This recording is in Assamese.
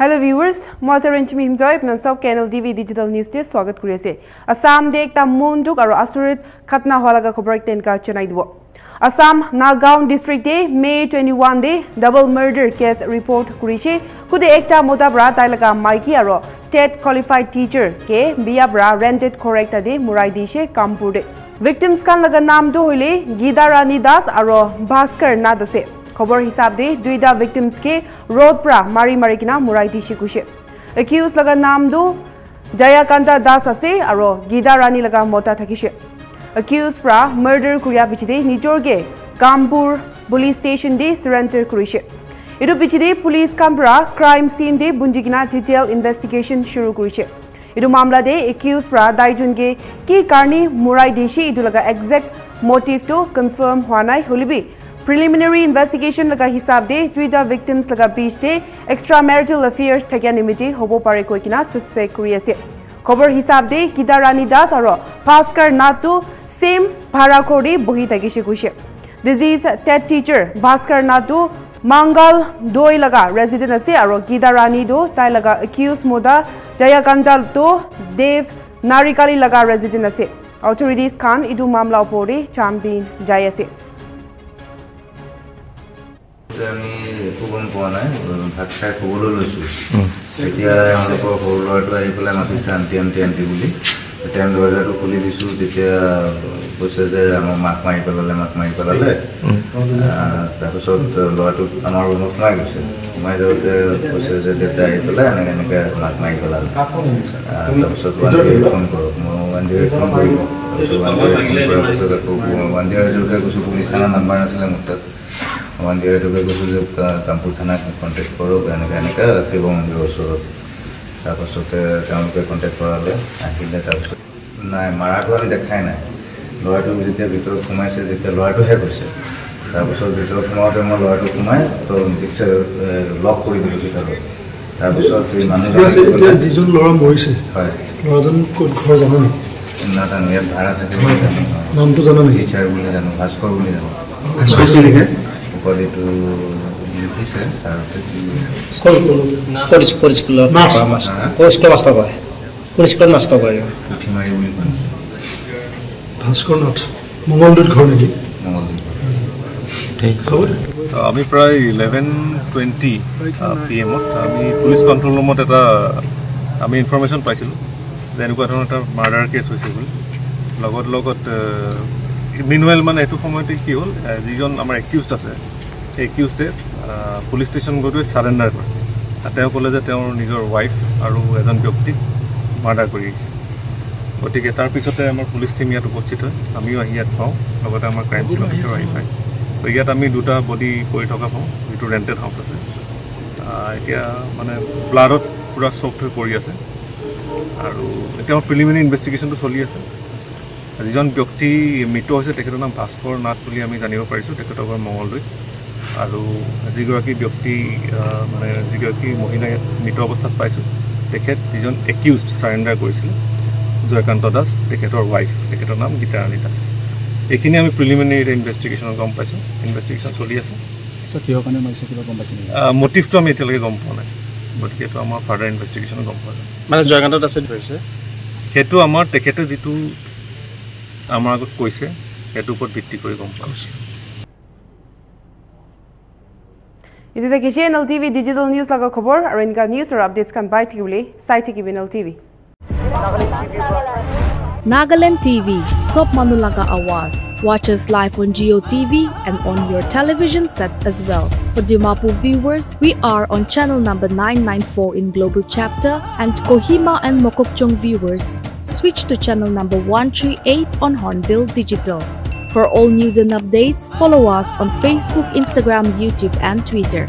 Hello viewers, মই Renchimi Himjoy আপোনাৰ সব Channel TV Digital News তে স্বাগত কৰি আছে। আসাম দে একটা মন্দুক আৰু আচৰিত ঘটনা হোৱা লগা খবৰ তেনকা জনাই দিব। আসাম নাগাঁও ডিস্ট্ৰিক্টে May 21 দে ডাবল মাৰ্ডাৰ কেছ ৰিপৰ্ট কৰিছে। খুদে একটা মোটাবৰা তাই লগা মাইকি আৰু টেট কোৱালিফাইড টিচাৰ কে বিয়াবৰা ৰেন্টেড কৰেক্টা দে মুৰাই দিছে কামপুৰ দে। Victims kan laga naam to hoile Gida Rani Das aro Bhaskar Nath ase। खबर हिसाब दे दुईटा victims K road pra mari kina murai di shikuse। Accused laga naam do Jayakanta Das ase aro Gida Rani laga mota thakise। Accused pra murder kuriya bichide nijorge Kampur police station de surrender kurise। Idu bichide police kampra crime scene de bunjikina detail investigation shuru kurise। Idu mamla de accused pra daijunge ki karni murai dishi idu laga exact motive to confirm hua nai holibi preliminary investigation laga hisab de duita victims laga beach de extramarital affair thakya nimiti hobo pare koi kina suspect kuri ase। Khobor hisab de Gida Rani Das aro Bhaskar Nath to same bhara khori bohi thakise kuise। Disease TET teacher Bhaskar Nath to Mangal doi laga resident ase aro Gida Rani do tai laga accused moda Jayakanta to Dev Narikali laga resident ase। Authorities khan idu mamla opore champion jai ase। আমি গম পোৱা নাই ভাত খাই খবলৈ লৈছোঁ তেতিয়া আমালোকৰ সৰু ল'ৰাটো আহি পেলাই মাতিছে আণ্টি আণ্টি আণ্টি বুলি তেতিয়া আমি দৰজাটো খুলি দিছোঁ তেতিয়া কৈছে যে আমাৰ মাক মাৰি পেলালে তাৰপিছত ল'ৰাটো আমাৰ ৰুমত সোমাই গৈছে সোমাই যাওঁতে কৈছে যে দেউতা আহি পেলাই এনেকৈ মাক মাৰি পেলালে তাৰপিছত ফোন কৰক মই 108 ফোন কৰিব কৈছোঁ পুলিচ থানাৰ নাম্বাৰ নাছিলে মোৰ তাত মন্দিৰটোকে কৈছোঁ যে কামপুৰ থানাক কণ্টেক্ট কৰক এনেকৈ শিৱ মন্দিৰৰ ওচৰত তাৰপাছতে তেওঁলোকে কণ্টেক্ট কৰালে আহিলে তাৰপিছত নাই মাৰাটো আমি দেখাই নাই ল'ৰাটো যেতিয়া ভিতৰত সোমাইছে যেতিয়া ল'ৰাটোহে কৈছে তাৰপিছত ভিতৰত সোমাওঁতে মই ল'ৰাটো সোমাই তো লক কৰি দিলোঁ ভিতৰত তাৰপিছত এই মানুহজন যিজন ল'ৰা মৰিছে হয় ল'ৰাজন ক'ত ঘৰ জানো নাজানো ইয়াত ভাড়া থাকে নামটো জানো নেকি টিচাৰ বুলি জানো ভাস্কৰ বুলি জানো উপাধিটো লিখিছে পুঠিমাৰি বুলি কয় ভাস্কৰ নাথ মংগলদৈত ঘৰ নেকি আমি প্ৰায় 11:20 PM আমি পুলিচ কণ্ট্ৰল ৰুমত এটা আমি ইনফৰমেশ্যন পাইছিলোঁ যে এনেকুৱা ধৰণৰ এটা মাৰ্ডাৰ কেছ হৈছে বুলি লগত মিনৱেল মানে এইটো সময়তে কি হ'ল যিজন আমাৰ একিউজড আছে সেই একিউজডে পুলিচ ষ্টেচন গৈ চাৰেণ্ডাৰ কৰিছে তেওঁ ক'লে যে তেওঁৰ নিজৰ ৱাইফ আৰু এজন ব্যক্তিক মাৰ্ডাৰ কৰি আহিছে গতিকে তাৰপিছতে আমাৰ পুলিচ টীম ইয়াত উপস্থিত হয় আমিও আহি ইয়াত পাওঁ লগতে আমাৰ ক্ৰাইম চিন অফিচাৰো আহি পায় তো ইয়াত আমি দুটা বডি পৰি থকা পাওঁ যিটো ৰেণ্টেড হাউচ আছে এতিয়া মানে ব্লাডত পূৰা চফ্ট হৈ পৰি আছে আৰু এতিয়া প্ৰিলিমিনাৰী ইনভেষ্টিগেশ্যনটো চলি আছে যিজন ব্যক্তি মৃত হৈছে তেখেতৰ নাম ভাস্কৰ নাথ বুলি আমি জানিব পাৰিছোঁ তেখেতৰ ঘৰ মংগলদৈত আৰু যিগৰাকী ব্যক্তি মানে যিগৰাকী মহিলাই মৃত অৱস্থাত পাইছোঁ তেখেত যিজন একিউজড চাৰেণ্ডাৰ কৰিছিলে জয়কান্ত দাস তেখেতৰ ৱাইফ তেখেতৰ নাম গীতা ৰাণী দাস এইখিনি আমি প্ৰিলিমিনাৰী ইনভেষ্টিগেশ্যনত গম পাইছোঁ ইনভেষ্টিগেশ্যন চলি আছে কিহৰ কাৰণে মাৰিছে কিবা গম পাইছে মটিভটো আমি এতিয়ালৈকে গম পোৱা নাই গতিকে এইটো আমাৰ ফাৰ্ডাৰ ইনভেষ্টিগেশ্যনত গম পোৱা যায় মানে জয়কান্ত দাসে ধৰিছে সেইটো আমাৰ তেখেতে যিটো আমাৰ আগত কৈছে সেইটোৰ ওপৰত ভিত্তি কৰি গম পোৱা গৈছে Itu the Channel TV Digital News laga khobor aru inka news or updates kan bai thikibli sai thikibli Channel TV Nagaland TV Sop Manulaga Awaz. Watch us live on Geo TV and on your television sets as well. For Dimapur viewers, we are on channel number 994 in Global Chapter, and Kohima and Mokokchung viewers, switch to channel number 138 on Hornbill Digital. For all news and updates, follow us on Facebook, Instagram, YouTube and Twitter.